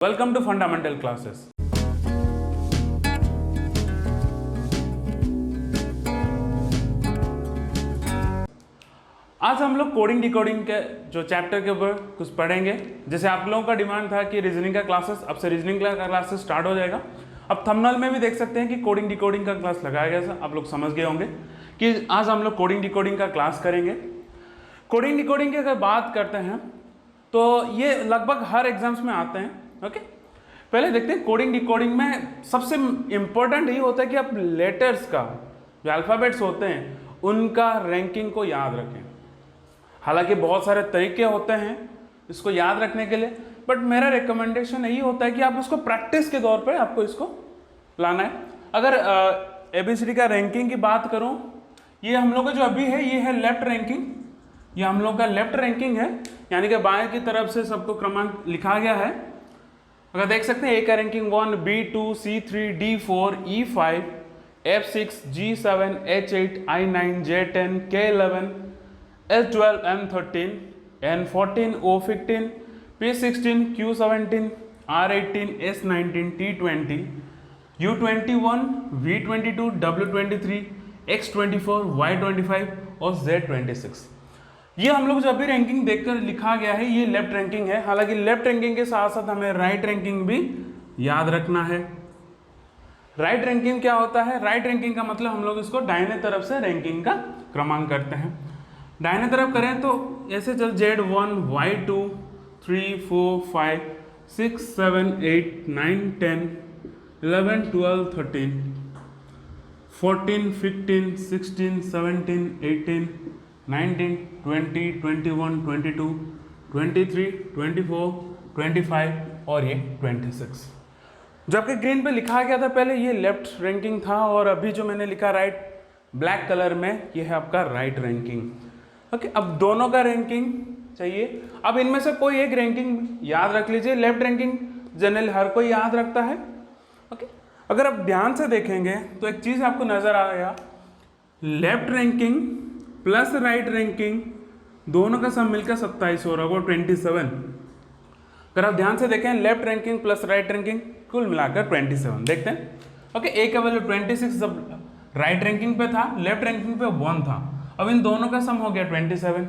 Welcome to fundamental classes. आज हम लोग कोडिंग डिकोडिंग के जो चैप्टर के ऊपर कुछ पढ़ेंगे। जैसे आप लोगों का डिमांड था कि रीजनिंग का क्लासेस, अब से रीजनिंग का क्लासेस स्टार्ट हो जाएगा। अब थंबनेल में भी देख सकते हैं कि कोडिंग डिकोडिंग का क्लास लगाया गया था। आप लोग समझ गए होंगे कि आज हम लोग कोडिंग डिकोडिंग का क्लास करेंगे। कोडिंग डिकोडिंग की अगर बात करते हैं तो ये लगभग हर एग्जाम्स में आते हैं। ओके, पहले देखते हैं कोडिंग डिकोडिंग में सबसे इम्पोर्टेंट ये होता है कि आप लेटर्स का जो अल्फ़ाबेट्स होते हैं उनका रैंकिंग को याद रखें। हालांकि बहुत सारे तरीके होते हैं इसको याद रखने के लिए, बट मेरा रिकमेंडेशन यही होता है कि आप उसको प्रैक्टिस के तौर पे आपको इसको लाना है। अगर ABCD का रैंकिंग की बात करूं, ये हम लोग का जो अभी है ये है लेफ्ट रैंकिंग। ये हम लोग का लेफ्ट रैंकिंग है, यानी कि बाएं की तरफ से सबको क्रमांक लिखा गया है। अगर देख सकते हैं A का ranking 1, B2, C3, D4, E5, F6, G7, H8, I9, J10, K11, S12, M13, N14, O15, P16, Q17, R18, S19, T20, U21, V22, W23, X24, Y25 और Z26। ये हम लोग जो अभी रैंकिंग देखकर लिखा गया है ये लेफ्ट रैंकिंग है। हालांकि लेफ्ट रैंकिंग के साथ साथ हमें राइट रैंकिंग भी याद रखना है। राइट रैंकिंग क्या होता है? राइट रैंकिंग का मतलब हम लोग इसको दाहिने तरफ से रैंकिंग का क्रमांक करते हैं। दाहिने तरफ करें तो ऐसे चल Z1, Y2, 3, 4, 5, 6, 7, 8, 9, 10, 11, 12, 13, 14, 15, 16, 17, 18, 19, 20, 21, 22, 23, 24, 25 और ये 26। जो आपके ग्रीन पे लिखा गया था पहले ये लेफ्ट रैंकिंग था, और अभी जो मैंने लिखा राइट ब्लैक कलर में ये है आपका राइट रैंकिंग। ओके, अब दोनों का रैंकिंग चाहिए। अब इनमें से कोई एक रैंकिंग याद रख लीजिए। लेफ्ट रैंकिंग जनरल हर कोई याद रखता है। ओके, अगर आप ध्यान से देखेंगे तो एक चीज़ आपको नजर आएगा, left ranking plus right ranking दोनों का सम मिलकर 27 हो रहा होगा, 27। अगर आप ध्यान से देखें left ranking plus right ranking कुल मिलाकर 27 देखते हैं। ओके, ए का वैल्यू 26 जब राइट रैंकिंग पे था, लेफ्ट रैंकिंग पे 1 था। अब इन दोनों का सम हो गया 27।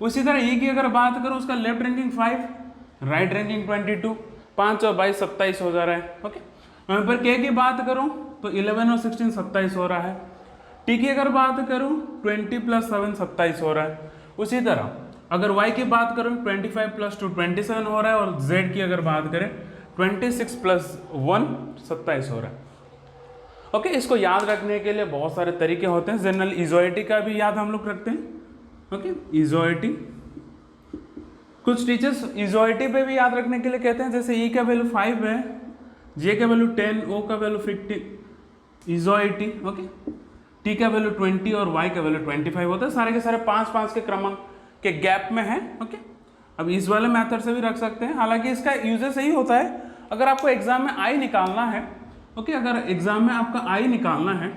उसी तरह ई की अगर बात करूं उसका लेफ्ट रैंकिंग 5, राइट रैंकिंग 22, 5 और 22 27 हो जा रहा है। ओके, वहीं पर के की बात करूं तो 11 और 16 27 हो रहा है। टी की अगर बात करूं 20 + 7 27 हो रहा है। उसी तरह अगर y की बात करूं 25 + 2 27 हो रहा है, और z की अगर बात करें 26 + 1 27 हो रहा है। ओके, इसको याद रखने के लिए बहुत सारे तरीके होते हैं। जनरल इजोइटी का भी याद हम लोग रखते हैं। ओके, इजोइटी कुछ टीचर्स इजोइटी पे भी याद रखने के लिए कहते हैं। जैसे ई का वैल्यू 5 है, जे का वैल्यू 10, ओ का वैल्यू 50 इजोइटी। ओके, टी का वैल्यू 20 और वाई का वैल्यू 25 होता है। सारे के सारे 5-5 के क्रमांक के गैप में है। ओके, अब इस वाले मेथड से भी रख सकते हैं। हालांकि इसका यूजेस यही होता है अगर आपको एग्जाम में आई निकालना है। ओके, अगर एग्जाम में आपका आई निकालना है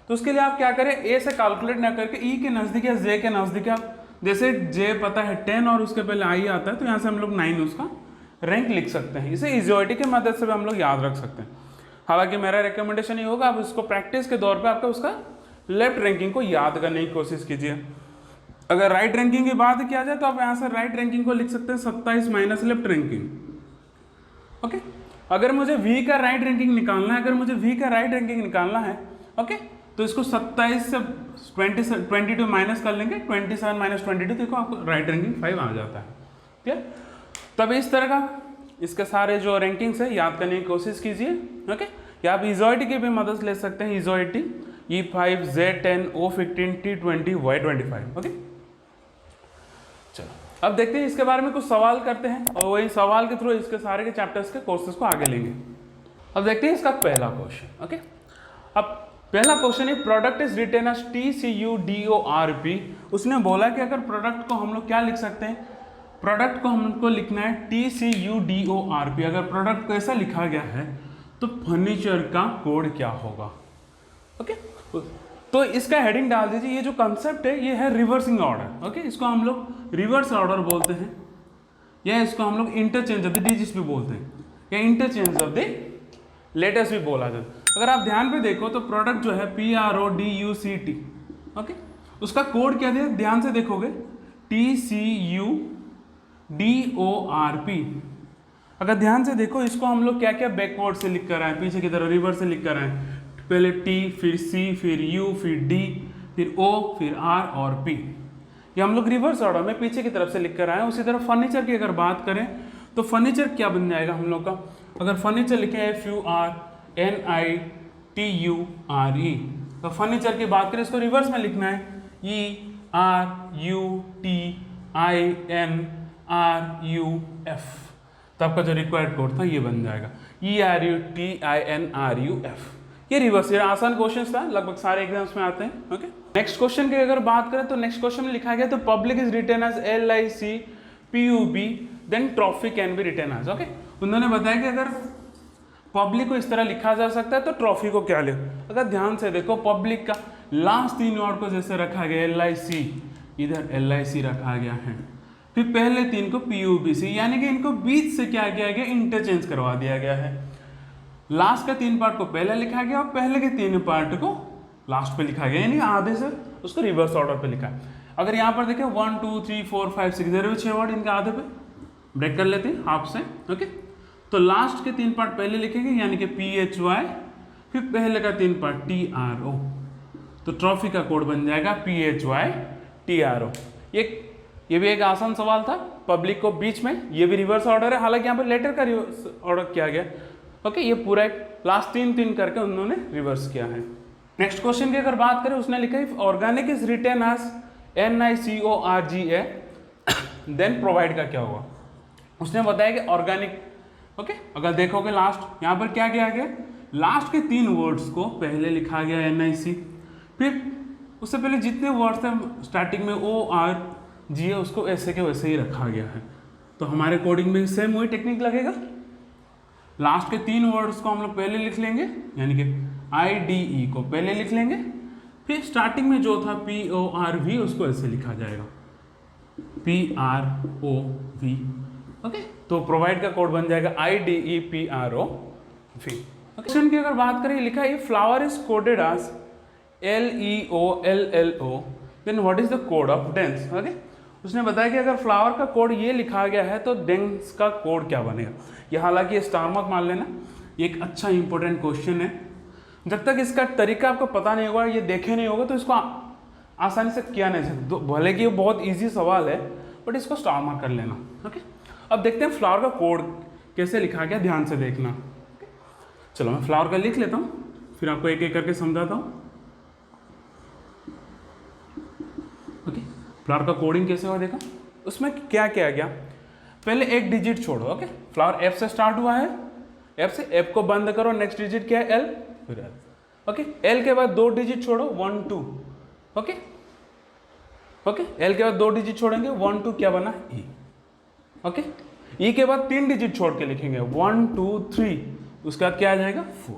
तो उसके लिए आप क्या करें, ए से कैलकुलेट ना करके ई के नज़दीक या जे के नज़दीक, आप जैसे जे पता है 10 और उसके पहले आई आता है तो यहाँ से हम लोग 9 उसका रैंक लिख सकते हैं। इसे इजोइटी की मदद से भी हम लोग याद रख सकते हैं। हालांकि मेरा रिकमेंडेशन ये होगा आप इसको प्रैक्टिस के दौर पर आपका उसका लेफ्ट रैंकिंग को याद करने की कोशिश कीजिए। अगर राइट रैंकिंग की बात किया जाए तो आप यहाँ से राइट रैंकिंग को लिख सकते हैं 27 माइनस लेफ्ट रैंकिंग। ओके, अगर मुझे वी का राइट रैंकिंग निकालना है, ओके, तो इसको 27 से 22 माइनस कर लेंगे, 27 माइनस 22, देखो आपको राइट रैंकिंग 5 आ जाता है। ठीक है, तब इस तरह का इसके सारे जो रैंकिंग्स है याद करने की कोशिश कीजिए। ओके, या आप इजोइटी की भी मदद ले सकते हैं। इजोइटी E5, Z10, O15, T20, Y25। Okay, चलो अब देखते हैं इसके बारे में कुछ सवाल करते हैं, और वही सवाल के थ्रू इसके सारे के चैप्टर्स के कोर्सेज को आगे लेंगे। अब देखते हैं इसका पहला क्वेश्चन। ओके, अब पहला क्वेश्चन है product is written as TCUDORP। उसने बोला कि अगर प्रोडक्ट को हम लोग क्या लिख सकते हैं, प्रोडक्ट को हमको लिखना है TCUDORP। अगर प्रोडक्ट को ऐसा लिखा गया है तो फर्नीचर का कोड क्या होगा? ओके, तो इसका हेडिंग डाल दीजिए। ये जो कंसेप्ट है ये है रिवर्सिंग ऑर्डर। ओके, इसको हम लोग रिवर्स ऑर्डर बोलते हैं, या इसको हम लोग इंटरचेंज ऑफ द डिजिट्स भी बोलते हैं। या इंटरचेंज ऑफ द लेटर्स भी बोला जाता है। अगर आप ध्यान पे देखो तो प्रोडक्ट जो है PRODUCT, ओके, उसका कोड क्या दिया, ध्यान से देखोगे TCUDORP। अगर ध्यान से देखो इसको हम लोग क्या क्या बैकवर्ड से लिख कर आए, पीछे की तरफ रिवर्स से लिख कर आए, पहले T, फिर C, फिर U, फिर D, फिर O, फिर R और P। ये हम लोग रिवर्स ऑर्डर में पीछे की तरफ से लिख कर आए। उसी तरह फर्नीचर की अगर बात करें तो फर्नीचर क्या बन जाएगा हम लोग का, अगर फर्नीचर लिखे FURNITURE, तो फर्नीचर की बात करें इसको रिवर्स में लिखना है ERUTINRUF। तो आपका जो रिक्वायर्ड कोड था ये बन जाएगा ERUTINRUF। ये रिवर्स, ये आसान क्वेश्चन था, लगभग सारे एग्जाम्स में आते हैं। ओके, नेक्स्ट क्वेश्चन की अगर बात करें तो नेक्स्ट क्वेश्चन में लिखा गया तो public is written as LICPUB, then trophy can be written as. Okay, उन्होंने बताया कि अगर पब्लिक को इस तरह लिखा जा सकता है तो ट्रॉफी को क्या लिखो। अगर ध्यान से देखो पब्लिक का लास्ट 3 वर्ड को जैसे रखा गया LIC, इधर LIC रखा गया है, फिर पहले 3 को PUBC, यानी कि इनको बीच से क्या किया गया, इंटरचेंज करवा दिया गया है। लास्ट का 3 पार्ट को पहले लिखा गया और पहले के 3 पार्ट को लास्ट पे लिखा गया, यानी आधे से उसको रिवर्स ऑर्डर पे लिखा है। अगर यहाँ पर देखें 1 2 3 4 5 6 0 6 वर्ड इनके आधे पे ब्रेक कर लेते हैं हाफ से। ओके, तो लास्ट के 3 पार्ट पहले लिखेंगे, यानी कि PHY, फिर पहले का 3 पार्ट TRO, तो ट्रॉफी का कोड बन जाएगा PHY TRO। ये भी एक आसान सवाल था, पब्लिक को बीच में, ये भी रिवर्स ऑर्डर है, हालांकि यहाँ पर लेटर का रिवर्स ऑर्डर किया गया। ओके, ये पूरा एक लास्ट 3 करके उन्होंने रिवर्स किया है। नेक्स्ट क्वेश्चन की अगर बात करें, उसने लिखा है organic is written as NICORGA, then provide का क्या होगा। उसने बताया कि ऑर्गेनिक, ओके, अगर देखोगे लास्ट यहाँ पर क्या किया गया, लास्ट के 3 वर्ड्स को पहले लिखा गया NIC, फिर उससे पहले जितने वर्ड्स थे स्टार्टिंग में ORGA उसको ऐसे के वैसे ही रखा गया है। तो हमारे कोडिंग में सेम वही टेक्निक लगेगा, लास्ट के 3 वर्ड्स को हम लोग पहले लिख लेंगे, यानी कि IDE को पहले लिख लेंगे, फिर स्टार्टिंग में जो था PORV उसको ऐसे लिखा जाएगा PROV। ओके, तो प्रोवाइड का कोड बन जाएगा IDE PROV। क्वेश्चन की अगर बात करें, लिखा है flower is coded as LEOLLO, then what is the code of dense. Okay, उसने बताया कि अगर फ्लावर का कोड ये लिखा गया है तो डेंस का कोड क्या बनेगा। ये हालांकि स्टार मार्क मान लेना, ये एक अच्छा इंपॉर्टेंट क्वेश्चन है। जब तक इसका तरीका आपको पता नहीं होगा, ये देखे नहीं होगा, तो इसको आसानी से किया नहीं सकते। भले कि ये बहुत इजी सवाल है, बट इसको स्टार मार्क कर लेना। ओके, अब देखते हैं फ्लावर का कोड कैसे लिखा गया, ध्यान से देखना। चलो मैं फ्लावर का लिख लेता हूँ, फिर आपको एक एक करके समझाता हूँ। ओके, फ्लावर का कोडिंग कैसे हुआ देखो, उसमें क्या किया गया, पहले एक डिजिट छोड़ो। ओके, फ्लावर F से स्टार्ट हुआ है, F से, F को बंद करो, नेक्स्ट डिजिट क्या है L, फिर L। ओके, L के बाद 2 डिजिट छोड़ो 1 2। ओके, L के बाद 2 डिजिट छोड़ेंगे 1 2, क्या बना E। ओके, E के बाद 3 डिजिट छोड़ के लिखेंगे 1 2 3, उसका क्या आ जाएगा 4।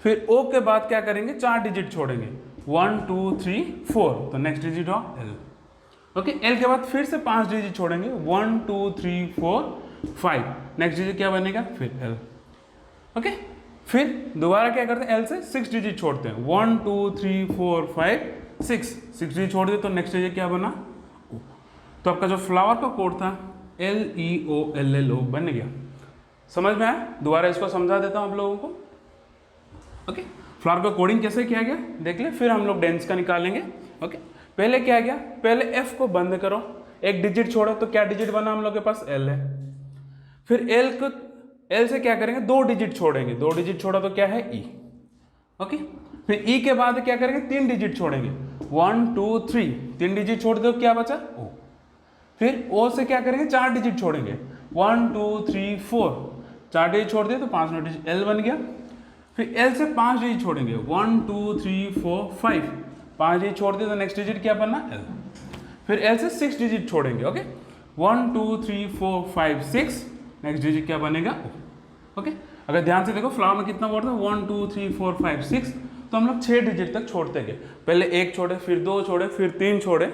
फिर O के बाद क्या करेंगे, 4 डिजिट छोड़ेंगे 1 2 3 4, तो नेक्स्ट डिजिट हो L। ओके, L के बाद फिर से 5 डिजिट छोड़ेंगे 1 2 3 4 5, नेक्स्ट डिजिट क्या बनेगा फिर L। ओके, फिर दोबारा क्या करते हैं, L से 6 डिजिट छोड़ते हैं 1 2 3 4 5 6 डिजिट छोड़ दिए, तो नेक्स्ट डिजिट क्या बना O। तो आपका जो फ्लावर का कोड था LEOLLO बन गया। समझ में आया, दोबारा इसको समझा देता हूँ आप लोगों को। ओके, फ्लावर का कोडिंग कैसे किया गया देख ले, फिर हम लोग डेंस का निकालेंगे। ओके, पहले क्या गया, पहले F को बंद करो, एक डिजिट छोड़ो, तो क्या डिजिट बना हम लोग के पास L है। फिर L से क्या करेंगे, 2 डिजिट छोड़ेंगे, 2 डिजिट छोड़ा तो क्या है E। ओके, फिर E के बाद क्या करेंगे, 3 डिजिट छोड़ेंगे 1 2 3, 3 डिजिट छोड़ दो, क्या बचा O। फिर O से क्या करेंगे, 4 डिजिट छोड़ेंगे 1 2 3 4, 4 डिजिट छोड़ दिए तो 5 डिजिट L बन गया। फिर L से 5 डिजिट छोड़ेंगे 1 2 3 4 5, 5 डिजिट छोड़ दिए तो नेक्स्ट डिजिट क्या बना L। फिर L से 6 डिजिट छोड़ेंगे। ओके, 1 2 3 4 5 6, नेक्स्ट डिजिट क्या बनेगा O। ओके, अगर ध्यान से देखो फ्लावर में कितना वर्ड था 1 2 3 4 5 6, तो हम लोग 6 डिजिट तक छोड़ते गए, पहले 1 छोड़े, फिर 2 छोड़े, फिर 3 छोड़े,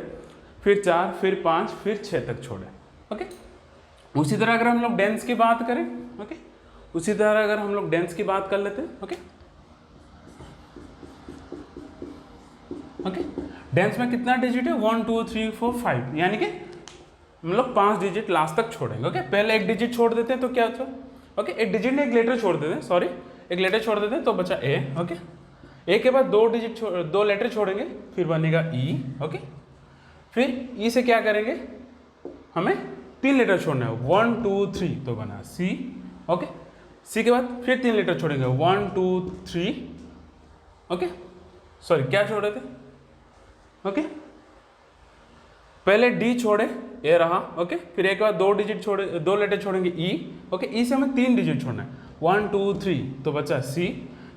फिर 4, फिर 5, फिर 6 तक छोड़े। ओके, उसी तरह अगर हम लोग डेंस की बात करें, ओके। उसी तरह अगर हम लोग डेंस की बात कर लेते हैं, ओके ओके, डेंस में कितना डिजिट है 1 2 3 4 5, यानी कि हम लोग 5 डिजिट लास्ट तक छोड़ेंगे। ओके, पहले एक डिजिट छोड़ देते हैं तो क्या होता है, ओके, एक डिजिट ने एक लेटर छोड़ देते हैं, सॉरी एक लेटर छोड़ देते हैं तो बचा ए। ओके, ए के बाद 2 लेटर छोड़ेंगे, फिर बनेगा ई। ओके, फिर ई से क्या करेंगे, हमें 3 लेटर छोड़ना है, 1 2 3 तो बना सी। ओके, सी के बाद फिर 3 लेटर छोड़ेंगे, 1 2 3। ओके, सॉरी क्या छोड़े थे, ओके पहले डी छोड़े, ए रहा। ओके, फिर एक बार 2 लेटर छोड़ेंगे ई। ओके, ई से हमें 3 डिजिट छोड़ना है, 1 2 3 तो बचा सी।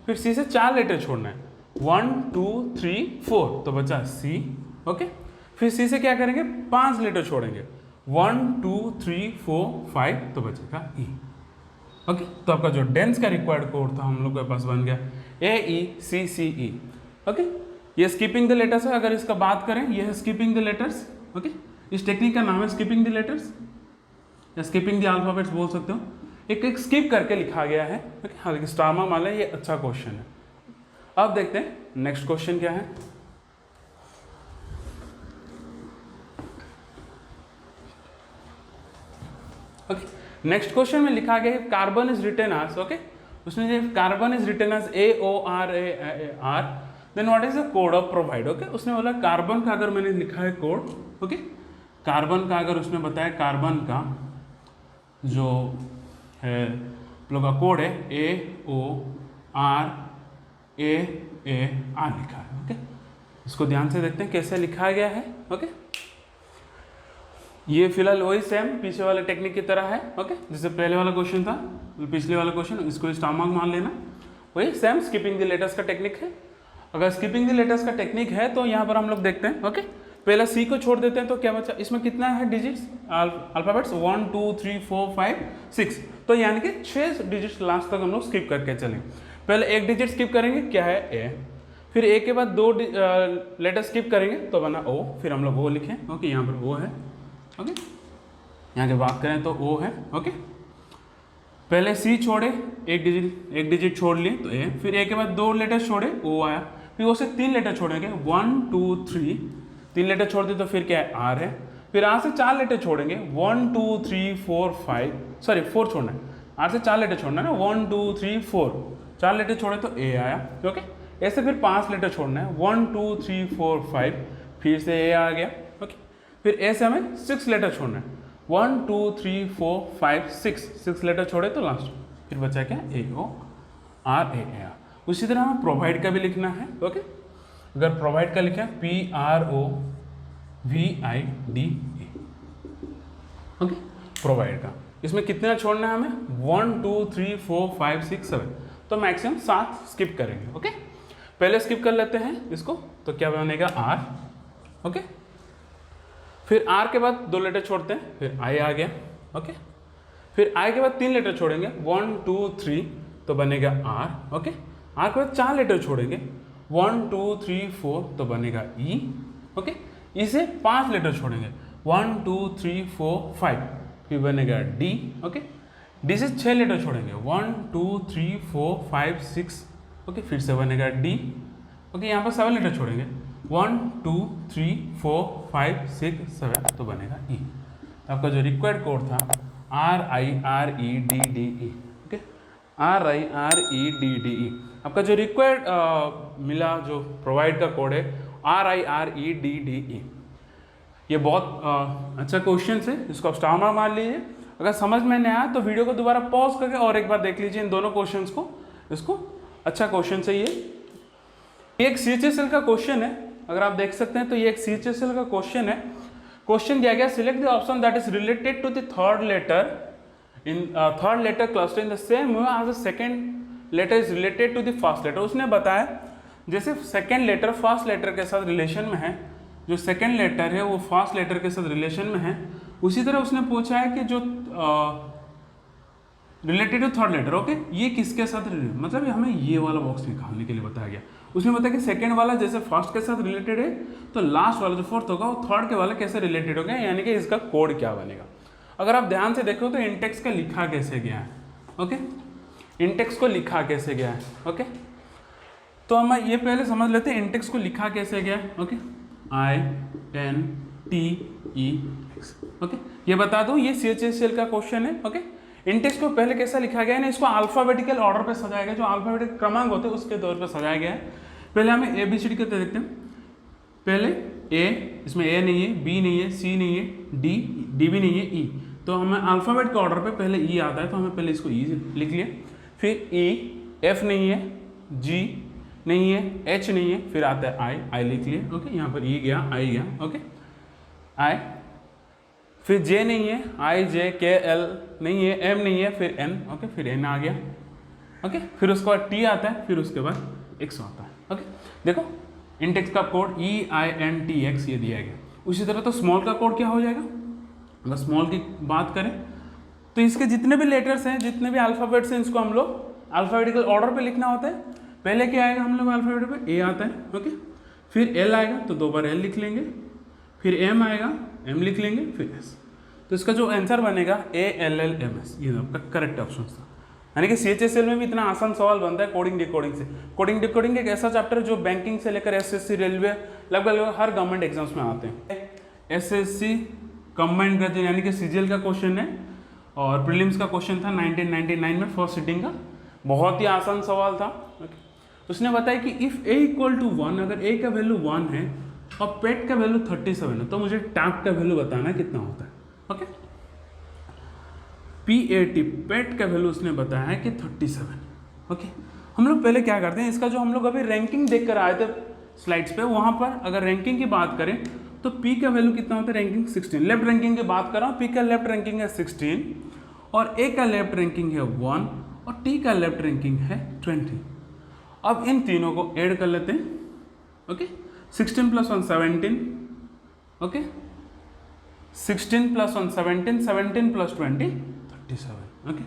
फिर सी से 4 लेटर छोड़ना है, 1 2 3 4 तो बचा सी। ओके, फिर सी से क्या करेंगे, 5 लेटर छोड़ेंगे, 1 2 3 4 5 तो बचेगा ई। ओके, तो आपका जो डेंस का रिक्वायर्ड कोड था हम लोग के पास बन गया ए ई सी सी ई। ओके, ये स्किपिंग द लेटर्स है। अगर इसका बात करें, ये है स्किपिंग द लेटर्स। ओके, इस टेक्निक का नाम है स्किपिंग द लेटर्स या स्किपिंग द अल्फाबेट्स बोल सकते हो। एक स्किप करके लिखा गया है। ओके, हालांकि स्टार मार्क मान लें, ये अच्छा क्वेश्चन है। अब देखते हैं नेक्स्ट क्वेश्चन क्या है। ओके, नेक्स्ट क्वेश्चन में लिखा गया है carbon is written as, okay उसने जो carbon is written as AOR then what is the code of provide. Okay, उसने बोला कार्बन का अगर मैंने लिखा है कोड, ओके कार्बन का अगर उसने बताया कार्बन का जो है लोग का कोड है AOR लिखा है। ओके, इसको ध्यान से देखते हैं कैसे लिखा गया है। ओके, ये फिलहाल वही सेम पीछे वाले टेक्निक की तरह है। ओके, जैसे पहले वाला क्वेश्चन था, पिछले वाला क्वेश्चन, इसको स्टार मार्क मान लेना। वही सेम स्किपिंग द लेटर्स का टेक्निक है। अगर स्किपिंग द लेटर्स का टेक्निक है तो यहाँ पर हम लोग देखते हैं। ओके, पहला सी को छोड़ देते हैं तो क्या बचा, इसमें कितना है डिजिट्स अल्फाबेट्स 1 2 3 4 5 6, तो यानी कि 6 डिजिट्स लास्ट तक हम लोग स्किप करके चलेंगे। पहले एक डिजिट स्किप करेंगे, क्या है ए, फिर ए के बाद 2 लेटर स्किप करेंगे तो बना ओ, फिर हम लोग ओ लिखें। ओके, यहाँ पर ओ है। ओके, यहाँ की बात करें तो ओ है। ओके, पहले सी छोड़े, एक डिजिट छोड़ लिए तो ए, फिर ए के बाद 2 लेटर छोड़े ओ आया, फिर उसे 3 लेटर छोड़ेंगे 1 2 3, 3 लेटर छोड़ दिए तो फिर क्या है आर है। फिर आर से 4 लेटर छोड़ेंगे 1 2 3 4 5, सॉरी 4 छोड़ना है, आर से 4 लेटर छोड़ना है ना, 1 2 3 4, 4 लेटर छोड़े तो ए आया। ओके, ऐसे फिर 5 लेटर छोड़ना है 1 2 3 4 5, फिर से ए आ गया। ओके, फिर ए से हमें 6 लेटर छोड़ना है 1 2 3 4 5 6 लेटर छोड़े तो लास्ट फिर बचा क्या AOR। उसी तरह हमें प्रोवाइड का भी लिखना है। ओके, अगर प्रोवाइड का लिखा है PROVIDE। ओके, प्रोवाइड का इसमें कितना छोड़ना है हमें 1 2 3 4 5 6 7, तो मैक्सिमम 7 स्किप करेंगे। ओके, पहले स्किप कर लेते हैं इसको, तो क्या बनेगा आर। ओके, फिर आर के बाद 2 लेटर छोड़ते हैं, फिर आई आ गया। ओके, फिर आई के बाद 3 लेटर छोड़ेंगे 1 2 3 तो बनेगा आर। ओके, आर के बाद 4 लेटर छोड़ेंगे 1 2 3 4 तो बनेगा ई। ओके, ई से 5 लेटर छोड़ेंगे 1 2 3 4 5, फिर बनेगा डी। ओके, डी से 6 लेटर छोड़ेंगे 1 2 3 4 5 6, ओके फिर से बनेगा डी। ओके, यहाँ पर 7 लेटर छोड़ेंगे 1 2 3 4 5 6 7 तो बनेगा ई। आपका जो रिक्वायर्ड कोड था RIREDDE। ओके, RIREDDE आपका जो रिक्वायर्ड मिला, जो प्रोवाइड का कोड है RIREDDE। ये बहुत अच्छा क्वेश्चन है, इसको आप स्टार मार्क मार लीजिए। अगर समझ में नहीं आया तो वीडियो को दोबारा पॉज करके और एक बार देख लीजिए इन दोनों क्वेश्चंस को। इसको अच्छा क्वेश्चन है ये एक CHSL का क्वेश्चन है। अगर आप देख सकते हैं तो ये एक CHSL का क्वेश्चन है। क्वेश्चन दिया गया, select the option that is related to the third letter cluster in the same way as the second letter is related to the first letter. उसने बताया जैसे सेकंड लेटर फर्स्ट लेटर के साथ relation में है, जो सेकंड लेटर है वो फर्स्ट लेटर के साथ रिलेशन में है, उसी तरह उसने पूछा है कि जो related to third letter. Okay, ये किसके साथ रिलेटेड, मतलब हमें ये वाला बॉक्स निकालने के लिए बताया गया। उसने बताया कि सेकंड वाला जैसे फर्स्ट के साथ रिलेटेड है तो लास्ट वाला जो फोर्थ होगा वो थर्ड के वाला कैसे रिलेटेड होगा, यानी कि इसका कोड क्या बनेगा। अगर आप ध्यान से देखो तो इंटेक्स का लिखा कैसे गया है, ओके, इंटेक्स को लिखा कैसे गया है। ओके, तो हम ये पहले समझ लेते हैं इंटेक्स को लिखा कैसे गया है। Okay, INTEX। ओके, ये बता दूं ये CHSL का क्वेश्चन है। ओके, इंटेक्स को पहले कैसा लिखा गया है ना, इसको अल्फाबेटिकल ऑर्डर पे सजाया गया, जो अल्फाबेटिकल क्रमांक होते हैं उसके तौर पे सजाया गया है। पहले हमें ABCD करते देखते हैं। पहले A, इसमें A नहीं है, B नहीं है, C नहीं है, D भी नहीं है, E। तो हमें अल्फाबेट के ऑर्डर पे पहले E आता है, तो हमें पहले इसको E लिख लिया। फिर E, F नहीं है, G नहीं है, H नहीं है, फिर आता है I लिख लिए। ओके, यहाँ पर E गया, I गया। ओके, I, फिर J नहीं है, IJKL नहीं है, M नहीं है, फिर N। ओके, फिर N आ गया। ओके, फिर उसके बाद T आता है, फिर उसके बाद X आता है। ओके, देखो इंटेक्स का कोड EINTX ये दिया गया। उसी तरह तो स्मॉल का कोड क्या हो जाएगा, अगर स्मॉल की बात करें तो इसके जितने भी लेटर्स हैं, जितने भी अल्फ़ाबेट्स हैं, इसको हम लोग अल्फ़ाबेटिकल ऑर्डर पे लिखना होता है। पहले क्या आएगा हम लोग अल्फ़ाबेट पे, A आता है। ओके, फिर L आएगा तो 2 बार L लिख लेंगे, फिर M आएगा, M लिख लेंगे, फिर S। तो इसका जो आंसर बनेगा ALLMS, ये आपका करेक्ट ऑप्शन था। यानी कि CHSL में भी इतना आसान सवाल बनता है कोडिंग डिकोडिंग से। कोडिंग डिकोडिंग एक ऐसा चैप्टर है जो बैंकिंग से लेकर SSC, रेलवे, लगभग हर गवर्नमेंट एग्जाम्स में आते हैं। SSC कंबाइंड करते यानी कि CGL का क्वेश्चन है, और प्रीलिम्स का क्वेश्चन था 1999 में फर्स्ट सिटिंग का, बहुत ही आसान सवाल था। उसने बताया कि इफ़ A = 1, अगर A का वैल्यू 1 है और पेट का वैल्यू 37 है, तो मुझे टैप का वैल्यू बताना कितना होता है। ओके, PAT पेट का वैल्यू उसने बताया है कि 37। ओके, हम लोग पहले क्या करते हैं, इसका जो हम लोग अभी रैंकिंग देख कर आए थे स्लाइड्स पे, वहाँ पर अगर रैंकिंग की बात करें तो P का वैल्यू कितना होता है, रैंकिंग 16। लेफ्ट रैंकिंग की बात कर रहा हूँ, P का लेफ्ट रैंकिंग है 16 और A का लेफ्ट रैंकिंग है 1 और T का लेफ्ट रैंकिंग है 20। अब इन तीनों को ऐड कर लेते हैं। ओके, 16 + 1 17। ओके, 16 + 1 17, 17 + 20 37। ओके,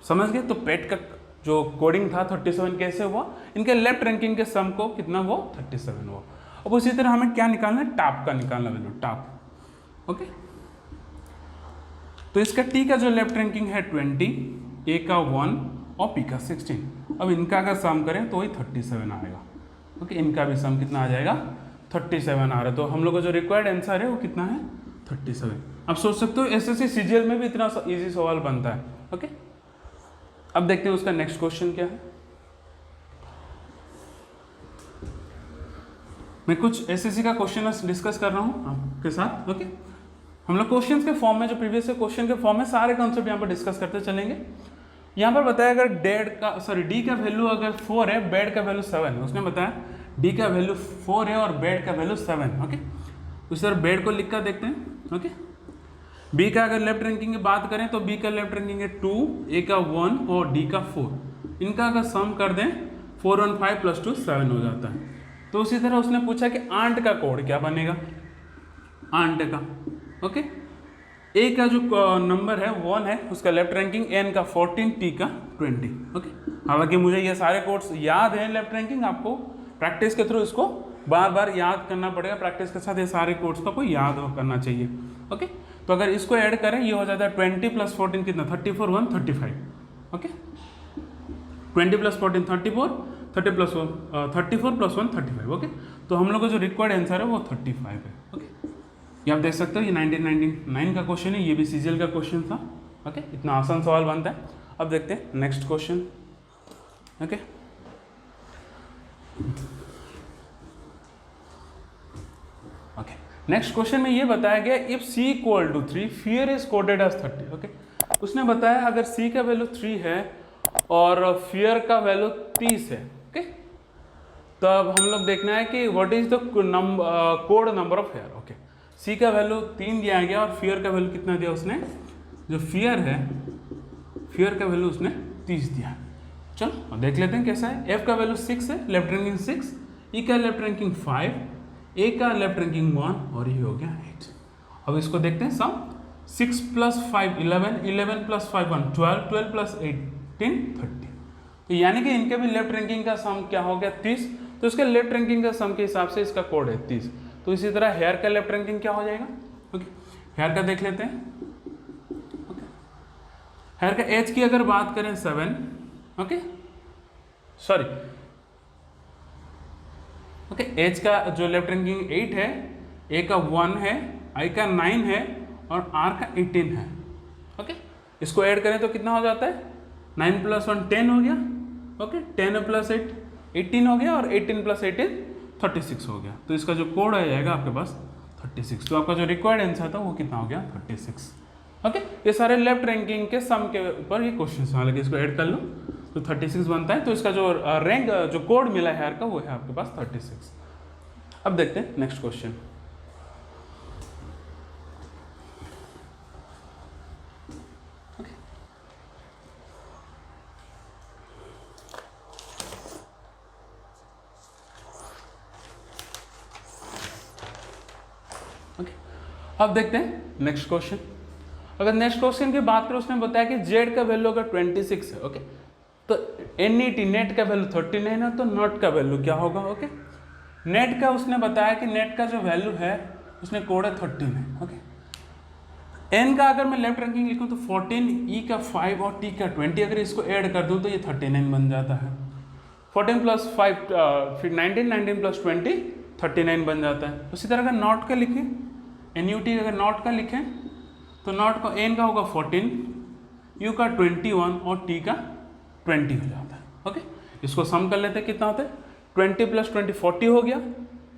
समझ गए। तो पेट का जो कोडिंग था 37 कैसे हुआ, इनके लेफ्ट रैंकिंग के सम को कितना वो 37 हुआ। अब उसी तरह हमें क्या निकालना है, टॉप का निकालना वैल्यू, टॉप। ओके, तो इसका T का जो लेफ्ट रैंकिंग है 20, A का 1 और P का 16। अब इनका अगर सम करें तो वही 37 आएगा। ओके, इनका भी सम कितना आ जाएगा, 37 आ रहा है। तो हम लोग का जो रिक्वायर्ड आंसर है वो कितना है, 37। अब सोच सकते हो SSC CGL में भी इतना इजी सवाल बनता है। ओके, अब देखते हैं उसका नेक्स्ट क्वेश्चन क्या है। मैं कुछ SSC का क्वेश्चन डिस्कस कर रहा हूँ आपके साथ। ओके, हम लोग क्वेश्चन के फॉर्म में, जो प्रीवियस क्वेश्चन के फॉर्म में सारे कॉन्सेप्ट यहाँ पर डिस्कस करते चलेंगे। यहाँ पर बताया अगर D का वैल्यू अगर 4 है, बेड का वैल्यू 7 है। उसने बताया D का वैल्यू 4 है और बेड का वैल्यू 7। ओके, उस तरह बेड को लिख कर देखते हैं। ओके, B का अगर लेफ्ट रैंकिंग की बात करें तो B का लेफ्ट रैंकिंग है 2, A का 1 और D का 4। इनका अगर सम कर दें 4 और 5 + 2 7 हो जाता है। तो उसी तरह उसने पूछा कि आंट का कोड क्या बनेगा, आंट का। ओके, A का जो नंबर है 1 है, उसका लेफ्ट रैंकिंग, N का 14, T का 20। ओके, हालांकि मुझे ये सारे कोड्स याद हैं लेफ्ट रैंकिंग, आपको प्रैक्टिस के थ्रू इसको बार बार याद करना पड़ेगा। प्रैक्टिस के साथ ये सारे कोड्स को आपको याद करना चाहिए। ओके, तो अगर इसको ऐड करें ये हो जाता है 20 + 14 कितना, 34, 1 35। ओके, 20 + 14 34, 30 + 1 34 + 1 35। ओके, तो हम लोग का जो रिक्वायर्ड आंसर है वो 35 है। ओके, ये आप देख सकते हो, ये 1999 का क्वेश्चन है, ये भी CGL का क्वेश्चन था। ओके, इतना आसान सवाल बनता है। अब देखते हैं next question. Okay, okay, next question में ये बताया गया if C = 3 fear is coded as 30। Okay, उसने बताया अगर C का वैल्यू 3 है और fear का वैल्यू 30 है। ओके, तो अब हम लोग देखना है कि what is the code number of fair. Okay, C का वैल्यू 3 दिया गया और fear का वैल्यू कितना दिया उसने, जो fear है fear का वैल्यू उसने 30 दिया। चलो देख लेते हैं कैसा है। F का वैल्यू 6 है, लेफ्ट रैंकिंग 6, E का लेफ्ट रैंकिंग 5, A का लेफ्ट रैंकिंग 1 और ये हो गया 8। अब इसको देखते हैं सम, 6 + 5 11, 11 + 5 1 12, 12 + 18 30। तो यानी कि इनके भी लेफ्ट रैंकिंग का सम क्या हो गया 30। तो इसके लेफ्ट रैंकिंग का सम के हिसाब से इसका कोड है 30। तो इसी तरह हेयर का लेफ्ट रैंकिंग क्या हो जाएगा। ओके, हेयर का देख लेते हैं। ओके, हेयर का एज की अगर बात करें 7, ओके सॉरी ओके, एज का जो लेफ्ट रैंकिंग 8 है, ए का 1 है, आई का 9 है और आर का 18 है। ओके, इसको ऐड करें तो कितना हो जाता है, 9 + 1 10 हो गया। ओके, 10 + 8 18 हो गया और 18 + 18 36 हो गया। तो इसका जो कोड आ जाएगा आपके पास 36। तो आपका जो रिक्वायर्ड आंसर था वो कितना हो गया, 36। ओके, ये सारे लेफ्ट रैंकिंग के सम के ऊपर ये क्वेश्चन है, हालांकि इसको ऐड कर लो तो 36 बनता है। तो इसका जो रैंक जो कोड मिला है हेयर का वो है आपके पास 36। अब देखते हैं नेक्स्ट क्वेश्चन। अब देखते हैं नेक्स्ट क्वेश्चन। अगर नेक्स्ट क्वेश्चन की बात करें, उसने बताया कि जेड का वैल्यू अगर 26 है, ओके, तो एनईटी नेट का वैल्यू 39 है, तो नॉट का वैल्यू क्या होगा। ओके, नेट का उसने बताया कि नेट का जो वैल्यू है उसने कोड है 13 है। ओके, एन का अगर मैं लेफ्ट रैंकिंग लिखूं तो 14, ई का 5 और टी का 20, अगर इसको ऐड कर दूं तो ये 39 बन जाता है। 14 + 5 फिर 19, 19 + 20 39 बन जाता है। उसी तरह अगर नॉट का लिखें, एन यू टी अगर नॉट का लिखें तो नॉट का एन का होगा 14, यू का 21 और टी का 20 हो जाता है। ओके, इसको सम कर लेते हैं, कितना होता है, 20 + 20 40 हो गया।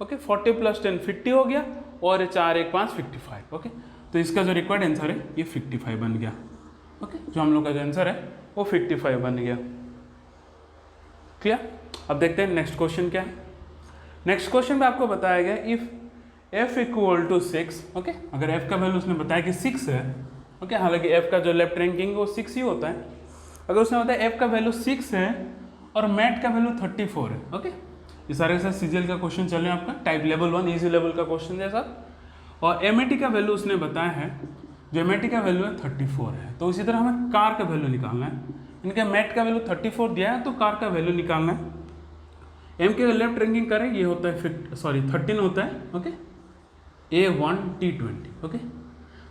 ओके, 40 + 10 50 हो गया और 4 1 5 55। ओके, तो इसका जो रिक्वायर्ड आंसर है ये 55 बन गया। ओके, जो हम लोग का जो आंसर है वो 55 बन गया। क्लियर। अब देखते हैं नेक्स्ट क्वेश्चन क्या है। नेक्स्ट क्वेश्चन में आपको बताया गया इफ f = 6। ओके, अगर f का वैल्यू उसने बताया कि 6 है, ओके, हालांकि f का जो लेफ्ट रैंकिंग वो 6 ही होता है। अगर उसने बताया f का वैल्यू 6 है और मैट का वैल्यू 34 है। ओके, ये सारे के साथ सीजीएल का क्वेश्चन चल रहे हैं आपका, टाइप लेवल 1 इजी लेवल का क्वेश्चन जैसा। और एमएटी का वैल्यू उसने बताया है, जो एमएटी का वैल्यू है 34 है। तो इसी तरह हमें कार का वैल्यू निकालना है। इनका मैट का वैल्यू 34 दिया है तो कार का वैल्यू निकालना है। एम के लेफ्ट रैंकिंग करें, ये होता है 13 होता है। Okay, A1 T20। ओके,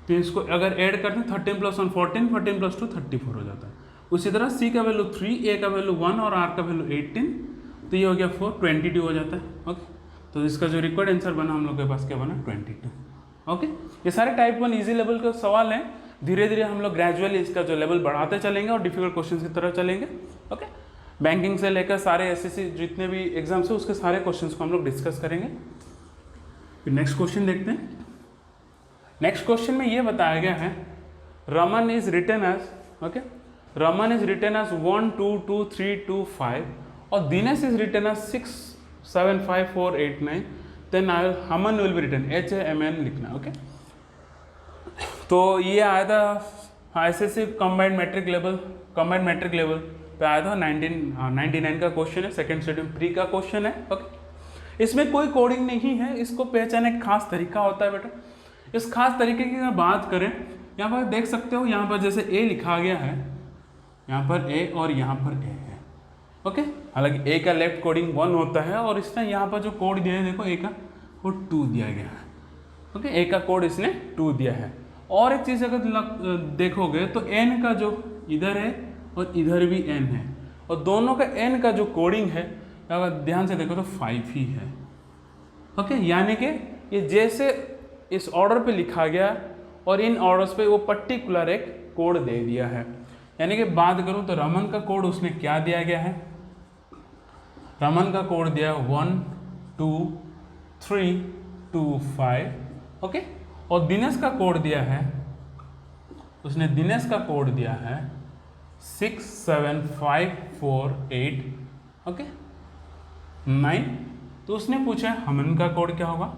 तो इसको अगर ऐड करते हैं 13 + 1 14, 14 + 2 34 हो जाता है। उसी तरह C का वैल्यू 3, A का वैल्यू 1 और R का वैल्यू 18, तो ये हो गया 4 22 हो जाता है। ओके, तो इसका जो रिक्वायर्ड आंसर बना हम लोग के पास क्या बना, 22। ओके, ये सारे टाइप 1 इजी लेवल के सवाल हैं। धीरे धीरे हम लोग ग्रेजुअली इसका जो लेवल बढ़ाते चलेंगे और डिफिकल्ट क्वेश्चन की तरफ चलेंगे। ओके, बैंकिंग से लेकर सारे एसएससी जितने भी एग्जाम्स है उसके सारे क्वेश्चंस को हम लोग डिस्कस करेंगे। फिर नेक्स्ट क्वेश्चन देखते हैं। नेक्स्ट क्वेश्चन में ये बताया गया है Raman is written as, okay, Raman is written as 1 2 2 3 2 5 और Dinesh is written as 6 7 5 4 8 9, then Haman will be written HAMN लिखना। ओके, तो ये आया था एसएससी कंबाइंड मैट्रिक लेवल पे आया था 99 का क्वेश्चन है, सेकंड शेड्यूल प्री का क्वेश्चन है। ओके, इसमें कोई कोडिंग नहीं है, इसको पहचानने एक खास तरीका होता है बेटा। इस खास तरीके की अगर बात करें, यहाँ पर देख सकते हो, यहाँ पर जैसे A लिखा गया है, यहाँ पर A और यहाँ पर A है। ओके, हालांकि A का लेफ्ट कोडिंग 1 होता है और इसने यहाँ पर जो कोड दिया है, देखो A का वो 2 दिया गया है। ओके, A का कोड इसने 2 दिया है। और एक चीज़ अगर देखोगे तो N का जो इधर है और इधर भी N है और दोनों का N का जो कोडिंग है अगर ध्यान से देखो तो 5 ही है। ओके, यानी कि ये जैसे इस ऑर्डर पे लिखा गया और इन ऑर्डर्स पे वो पर्टिकुलर एक कोड दे दिया है। यानी कि बात करूं तो रमन का कोड उसने क्या दिया गया है, रमन का कोड दिया 1 2 3 2 5। ओके, और दिनेश का कोड दिया है, उसने दिनेश का कोड दिया है 6 7 5 4 8 ओके 9। तो उसने पूछा हमन का कोड क्या होगा,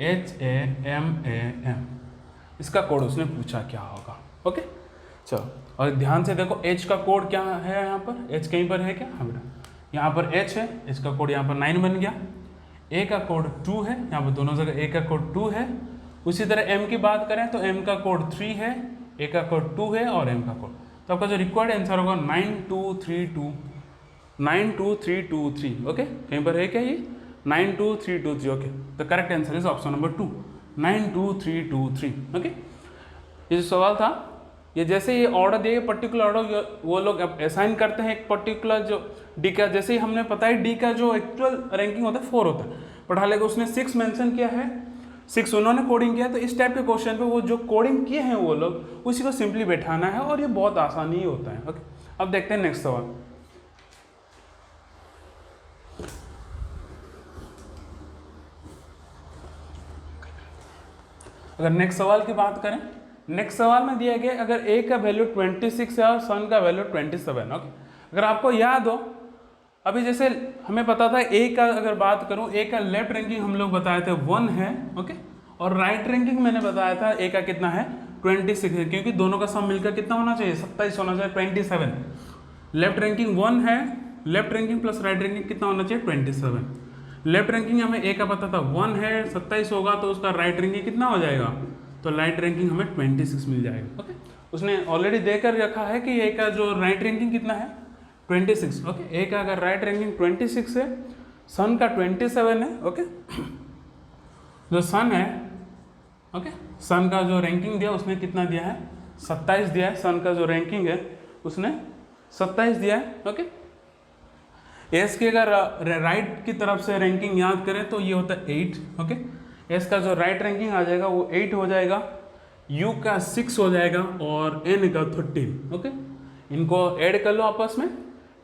HAMAM, इसका कोड उसने पूछा क्या होगा। ओके, चलो और ध्यान से देखो H का कोड क्या है, यहाँ पर H कहीं पर है क्या, हाँ बेटा यहाँ पर H है, H का कोड यहाँ पर 9 बन गया। A का कोड 2 है, यहाँ पर दोनों जगह A का कोड 2 है। उसी तरह M की बात करें तो M का कोड 3 है, A का कोड 2 है और M का कोड, तो आपका जो रिक्वायर्ड आंसर होगा 92323 92323। ओके, कहीं पर है क्या ये 92323। Okay, the correct answer is option number 2 92323। Okay, ये जो सवाल था ये जैसे ये ऑर्डर दिए पर्टिकुलर ऑर्डर वो लोग असाइन करते हैं एक पर्टिकुलर जो डी का, जैसे ही हमने पता है डी का जो एक्चुअल रैंकिंग होता है 4 होता है, बट हालांकि उसने 6 मेंशन किया है, 6 उन्होंने कोडिंग किया, तो इस टाइप के क्वेश्चन पे वो जो कोडिंग किए हैं वो लोग उसी को सिंपली बैठाना है और ये बहुत आसानी ही होता है। ओके, अब देखते हैं नेक्स्ट सवाल। अगर नेक्स्ट सवाल की बात करें, नेक्स्ट सवाल में दिया गया अगर ए का वैल्यू 26 है और सन का वैल्यू 27। ओके, अगर आपको याद हो अभी जैसे हमें पता था ए का अगर बात करूं, ए का लेफ्ट रैंकिंग हम लोग बताए थे 1 है। ओके, और राइट रैंकिंग मैंने बताया था ए का कितना है 26 है, क्योंकि दोनों का सम मिलकर कितना होना चाहिए 27 होना चाहिए 27। लेफ्ट रैंकिंग 1 है, left ranking plus right ranking कितना होना चाहिए 27। लेफ्ट रैंकिंग हमें ए का पता था 1 है, 27 होगा तो उसका राइट रैंकिंग कितना हो जाएगा, तो राइट रैंकिंग हमें 26 मिल जाएगा। ओके, उसने ऑलरेडी देकर रखा है कि ए का जो राइट रैंकिंग कितना है 26। ओके, ए का अगर राइट रैंकिंग 26 है, सन का 27 है। ओके, जो सन है, ओके, सन का जो रैंकिंग दिया उसने कितना दिया है 27 दिया है, सन का जो रैंकिंग है उसने 27 दिया है। ओके, एस की अगर राइट की तरफ से रैंकिंग याद करें तो ये होता है 8। ओके, एस का जो राइट रैंकिंग आ जाएगा वो 8 हो जाएगा, यू का 6 हो जाएगा और एन का 13। ओके, इनको ऐड कर लो आपस में,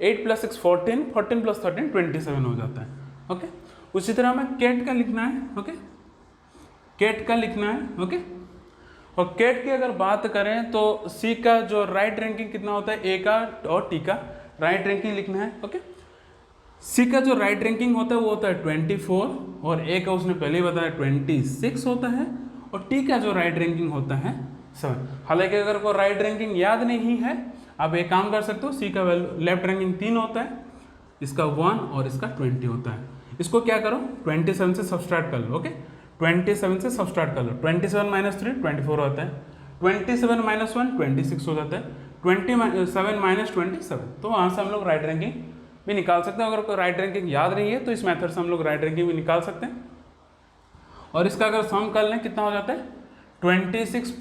8 + 6 14, 14 + 13 27 हो जाता है। ओके, उसी तरह हमें कैट का लिखना है। ओके, कैट का लिखना है। ओके, और कैट की अगर बात करें तो सी का जो राइट रैंकिंग कितना होता है, ए का और टी का राइट रैंकिंग लिखना है। ओके, सी का जो राइट रैंकिंग होता है वो होता है 24 और ए का उसने पहले ही बताया 26 होता है, और टी का जो राइट रैंकिंग होता है 7। हालांकि अगर को राइट रैंकिंग याद नहीं है, आप एक काम कर सकते हो, सी का वैल्यू लेफ्ट रैंकिंग 3 होता है, इसका 1 और इसका 20 होता है। इसको क्या करो 27 से सब्सट्रैक्ट कर लो। ओके, 27 से सब्सट्रैक्ट कर लो, 27 - 3 24 होता है, 27 - 1 26 हो जाता है, 27 - 27, तो वहाँ से हम लोग राइट रैंकिंग भी निकाल सकते हैं। अगर कोई राइट रैंकिंग याद नहीं है तो इस मेथड से हम लोग राइट रैंकिंग भी निकाल सकते हैं। और इसका अगर सम कर लें कितना हो जाता है 24 +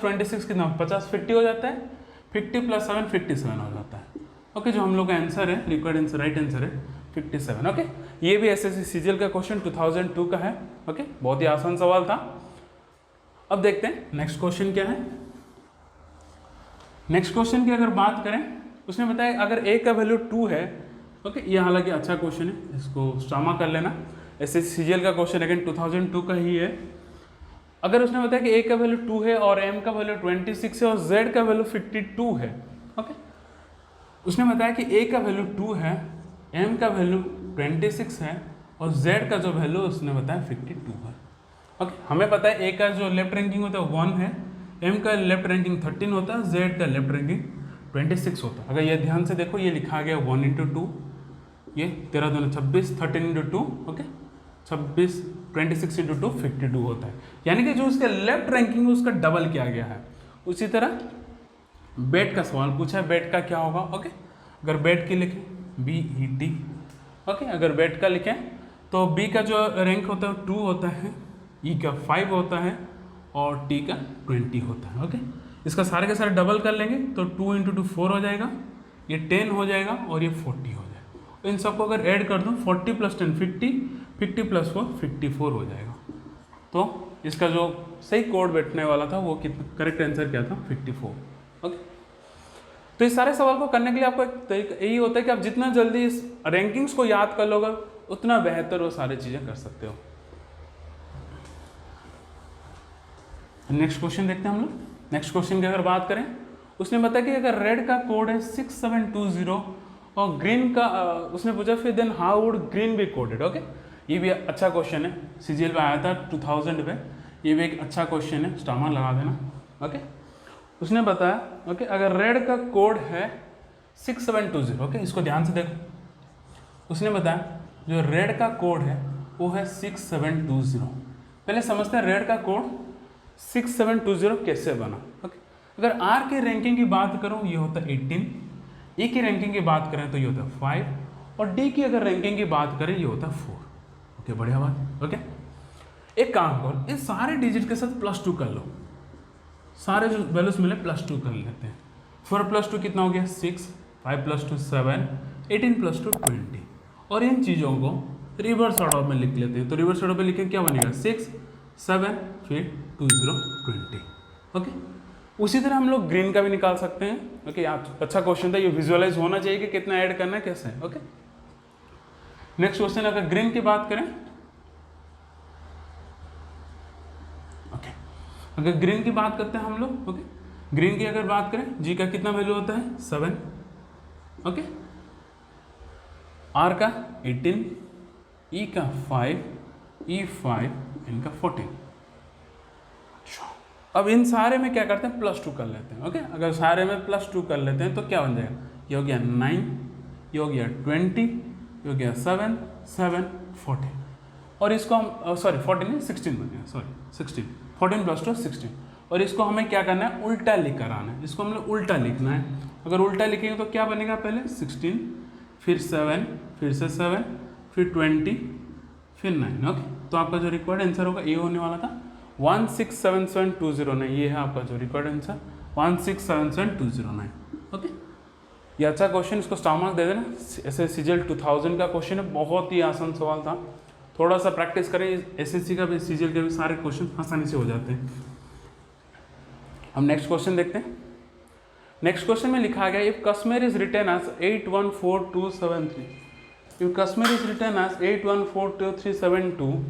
26 कितना 50 50 हो जाता है, 50 + 7 57 हो जाता है। ओके, जो हम लोग का आंसर है, रिक्वायर्ड आंसर, राइट आंसर है 57। ओके, ये भी एसएससी सीजीएल का क्वेश्चन 2002 का है। ओके, बहुत ही आसान सवाल था। अब देखते हैं नेक्स्ट क्वेश्चन क्या है। नेक्स्ट क्वेश्चन की अगर बात करें, उसने बताया अगर ए का वैल्यू 2 है। ओके, ये हालांकि अच्छा क्वेश्चन है, इसको स्टामा कर लेना, एसएससी सीजीएल का क्वेश्चन अगेन 2002 का ही है। अगर उसने बताया कि ए का वैल्यू 2 है और एम का वैल्यू 26 है और जेड का वैल्यू 52 है। ओके, उसने बताया कि ए का वैल्यू 2 है, एम का वैल्यू 26 है और जेड का जो वैल्यू उसने बताया 52 है। ओके, हमें पता है ए का जो लेफ्ट रैंकिंग होता है 1 है, एम का लेफ्ट रैंकिंग 13 होता है, जेड का लेफ्ट रैंकिंग 26 होता है। अगर ये ध्यान से देखो, ये लिखा गया 1 × 2, ये 13 दूनी 26, 13 × 2। ओके, 26 26 × 2 52 होता है, यानी कि जो उसका लेफ्ट रैंकिंग है उसका डबल किया गया है। उसी तरह बेट का सवाल पूछा है, बेट का क्या होगा। ओके, अगर बेट की लिखें BET। ओके, अगर बेट का लिखें तो बी का जो रैंक होता है 2 होता है, ई का 5 होता है और टी का 20 होता है। ओके, इसका सारे के सारे डबल कर लेंगे तो 2 × 2 4 हो जाएगा, ये 10 हो जाएगा और ये 40 हो जाएगा। इन सबको अगर ऐड कर दूँ 40 + 10 50, 50 + 4 54 हो जाएगा। तो इसका जो सही कोड बैठने वाला था वो कितना, करेक्ट आंसर क्या था 54। ओके, तो इस सारे सवाल को करने के लिए आपको एक तरीका यही होता है कि आप जितना जल्दी इस रैंकिंग्स को याद कर लोगे उतना बेहतर वो सारी चीज़ें कर सकते हो। नेक्स्ट क्वेश्चन देखते हैं हम लोग। नेक्स्ट क्वेश्चन की अगर बात करें, उसने बताया कि अगर रेड का कोड है 6720 और ग्रीन का उसने पूछा फिर then how would green be coded. Okay, ये भी अच्छा क्वेश्चन है, सीजीएल पे आया था 2000 पे, ये भी एक अच्छा क्वेश्चन है, स्टामा लगा देना। ओके, उसने बताया ओके अगर रेड का कोड है 6720। ओके, इसको ध्यान से देखो, उसने बताया जो रेड का कोड है वो है 6720। पहले समझते हैं रेड का कोड 6720 कैसे बना। ओके, अगर आर की रैंकिंग की बात करूं ये होता है 18, ई की रैंकिंग की बात करें तो ये होता है 5 और डी की अगर रैंकिंग की बात करें ये होता है 4। ओके, बढ़िया बात। ओके, एक काम करो, इन सारे डिजिट के साथ +2 कर लो, सारे जो वैल्यूज मिले +2 कर लेते हैं। 4 + 2 कितना हो गया 6, 5 + 2 7, 18 + 2 20। और इन चीज़ों को रिवर्स ऑर्डर में लिख लेते हैं। तो रिवर्स ऑर्डर में लिखें क्या बनेगा 6 7 फिर 2 0 20। ओके, उसी तरह हम लोग ग्रीन का भी निकाल सकते हैं। ओके, अच्छा क्वेश्चन था, ये विजुअलाइज होना चाहिए कि कितना ऐड करना है कैसे। ओके, नेक्स्ट क्वेश्चन अगर ग्रीन की बात करें, ओके अगर ग्रीन की बात करते हैं हम लोग, ओके ग्रीन की अगर बात करें, जी का कितना वैल्यू होता है 7, ओके आर का 18, ई का 5, E5, इनका 14। अब इन सारे में क्या करते हैं +2 कर लेते हैं। ओके, अगर सारे में +2 कर लेते हैं तो क्या बन जाएगा, ये हो गया 9, ये हो गया 20, ये हो गया 7 7 14। और इसको हम 14 नहीं 16 बन गया, 16, 14 + 2 16। और इसको हमें क्या करना है उल्टा लिख कर आना है, इसको हमें उल्टा लिखना है। अगर उल्टा लिखेंगे तो क्या बनेगा, पहले 16 फिर 7 फिर से 7 फिर 20 फिर 9। ओके, तो आपका जो रिक्वायर्ड आंसर होगा ये होने वाला था 1677209। ये है आपका जो रिक्वायर्ड आंसर 1677209। ओके, ये अच्छा क्वेश्चन, इसको स्टार मार्क दे देना। ऐसे सीजीएल 2000 का क्वेश्चन है, बहुत ही आसान सवाल था। थोड़ा सा प्रैक्टिस करें, एसएससी का भी सीजीएल के भी सारे क्वेश्चन आसानी से हो जाते हैं। हम नेक्स्ट क्वेश्चन देखते हैं। नेक्स्ट क्वेश्चन में लिखा गया if customer is return as 814273, if customer is return as 81427372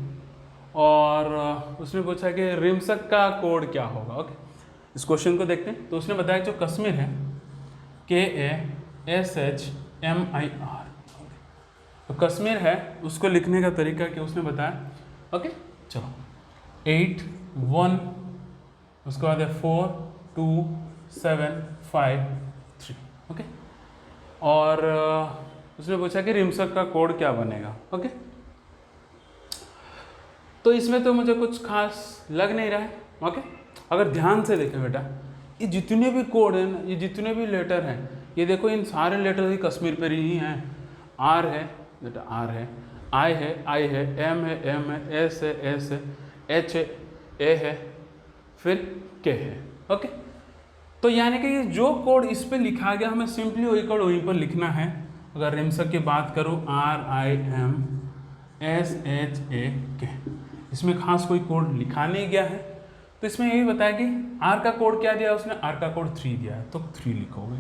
और उसने पूछा कि रिमसक का कोड क्या होगा। ओके, इस क्वेश्चन को देखते हैं। तो उसने बताया जो कश्मीर है KASHMIR, तो कश्मीर है उसको लिखने का तरीका क्या उसने बताया। ओके, चलो 8 1 उसके बाद है 4 2 7 5 3। ओके, और उसने पूछा कि रिमसक का कोड क्या बनेगा। ओके, तो इसमें तो मुझे कुछ खास लग नहीं रहा है। ओके, अगर ध्यान से देखें बेटा, ये जितने भी कोड हैं ना, ये जितने भी लेटर हैं, ये देखो इन सारे लेटर ही कश्मीर पर ही हैं। आर है बेटा, आर है, आई है, एम है, एस है, एच है, ए है, फिर के है। ओके, तो यानी कि ये जो कोड इस पर लिखा गया हमें सिंपली वही कोड वहीं पर लिखना है। अगर रिमसक की बात करूँ RIMSHAK, इसमें खास कोई कोड लिखा नहीं गया है। तो इसमें यही बताया कि आर का कोड क्या दिया उसने, आर का कोड 3 दिया है तो 3 लिखोगे।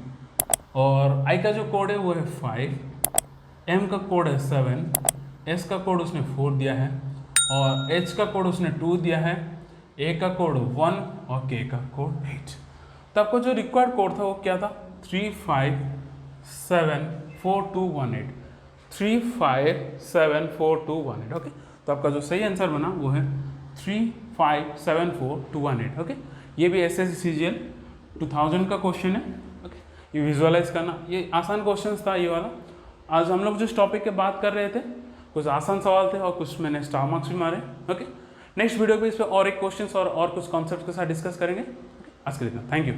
और आई का जो कोड है वो है 5, एम का कोड है 7, एस का कोड उसने 4 दिया है, और एच का कोड उसने 2 दिया है, ए का कोड 1 और के का कोड 8। तो आपको जो रिक्वायर्ड कोड था वो क्या था 357421 357421। ओके, तो आपका जो सही आंसर बना वो है 357421। ओके, ये भी एसएससी सीजीएल 2000 का क्वेश्चन है। ओके, ये विजुअलाइज करना, ये आसान क्वेश्चन था ये वाला। आज हम लोग जिस टॉपिक के बात कर रहे थे कुछ आसान सवाल थे और कुछ मैंने स्टार मार्क्स भी मारे। ओके, नेक्स्ट वीडियो पे इस पर और एक क्वेश्चन और कुछ कॉन्सेप्ट के साथ डिस्कस करेंगे। आज के लिए थैंक यू।